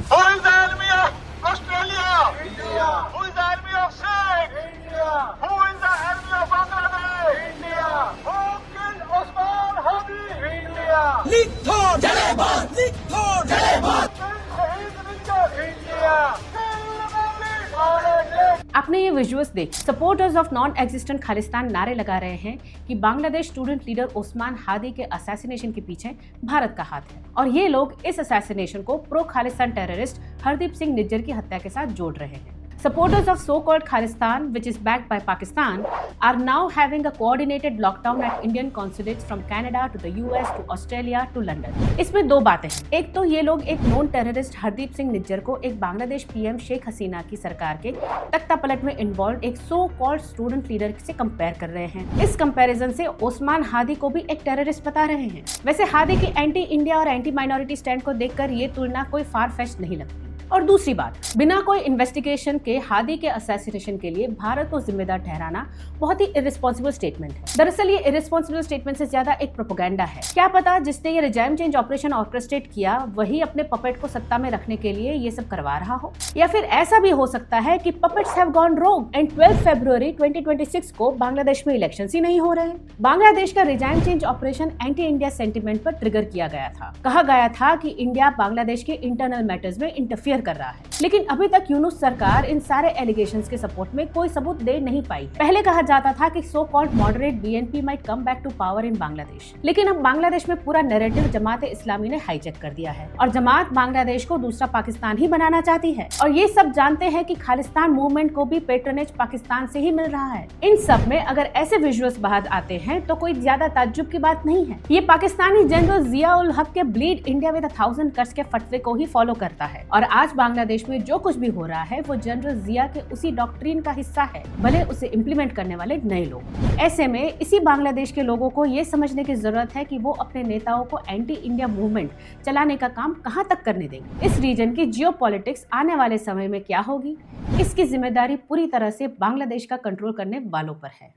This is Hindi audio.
Who is the enemy of Australia? India. Who is the enemy of Sikh? India. Who is the enemy of Bangladesh? India. Who killed Osman Hadi? India. Likhor Jalebad, Likhor Jalebad. Kill Shahid Minjar? India. Kill Mawlid? Bangladesh. आपने ये विजुअल्स देख supporters of non existent Khalistan नारे लगा रहे हैं कि बांग्लादेश स्टूडेंट लीडर ओस्मान हादी के असैसिनेशन के पीछे भारत का हाथ है और ये लोग इस असैसिनेशन को प्रो खालिस्तान टेररिस्ट हरदीप सिंह निज्जर की हत्या के साथ जोड़ रहे हैं। Supporters of so-called Khalistan, which is backed by Pakistan, are now having a coordinated lockdown at Indian consulates from Canada to the US to Australia to London. इसमें दो बातें हैं। एक तो ये लोग एक नॉन टेररिस्ट हरदीप सिंह निज्जर को एक बांग्लादेश पीएम शेख हसीना की सरकार के तख्तापलट में इन्वॉल्व एक सो कॉल्ड स्टूडेंट लीडर से कंपेयर कर रहे हैं। इस कंपैरिजन से ओस्मान हादी को भी एक टेररिस्ट बता रहे हैं। वैसे हादी की एंटी इंडिया और एंटी माइनॉरिटी स्टैंड को देखकर ये तुलना कोई फार फेच्ड नहीं लगती। और दूसरी बात, बिना कोई इन्वेस्टिगेशन के हादी के असैसिनेशन के लिए भारत को जिम्मेदार ठहराना बहुत ही इररिस्पॉन्सिबल स्टेटमेंट है। दरअसल ये इररिस्पॉन्सिबल स्टेटमेंट से ज्यादा एक प्रोपेगेंडा है। क्या पता जिसने ये रिजाइम चेंज ऑपरेशन ऑर्केस्ट्रेट किया वही अपने पपेट को सत्ता में रखने के लिए ये सब करवा रहा हो, या फिर ऐसा भी हो सकता है कि पपेट्स हैव गॉन रोग एंड 12 फरवरी 2026 को बांग्लादेश में इलेक्शन ही नहीं हो रहे। बांग्लादेश का regime change operation anti India sentiment पर ट्रिगर किया गया था। कहा गया था कि इंडिया बांग्लादेश के इंटरनल मैटर्स में इंटरफियर कर रहा है, लेकिन अभी तक यूनुस सरकार इन सारे एलिगेशंस के सपोर्ट में कोई सबूत दे नहीं पाई। पहले कहा जाता था कि so called moderate BNP might come back to power in Bangladesh, लेकिन अब बांग्लादेश में पूरा नैरेटिव जमात इस्लामी ने हाईजैक कर दिया है और जमात बांग्लादेश को दूसरा पाकिस्तान ही बनाना चाहती है। और ये सब जानते हैं कि खालिस्तान मूवमेंट को भी पेट्रोनेज पाकिस्तान से ही मिल रहा है। इन सब में अगर ऐसे विजुअल्स बाहर आते हैं तो कोई ज्यादा ताज्जुब की बात नहीं है। ये पाकिस्तानी जनरल जिया उल हक के ब्लीड इंडिया विद 1000 कट्स के फतवे को ही फॉलो करता है और आज बांग्लादेश में जो कुछ भी हो रहा है वो जनरल जिया के उसी डॉक्ट्रिन का हिस्सा है, भले उसे इम्प्लीमेंट करने वाले नए लोग। ऐसे में इसी बांग्लादेश के लोगों को ये समझने की जरूरत है कि वो अपने नेताओं को एंटी इंडिया मूवमेंट चलाने का काम कहां तक करने देंगे। इस रीजन की जियोपॉलिटिक्स आने वाले समय में क्या होगी, इसकी जिम्मेदारी पूरी तरह से बांग्लादेश का कंट्रोल करने वालों पर है।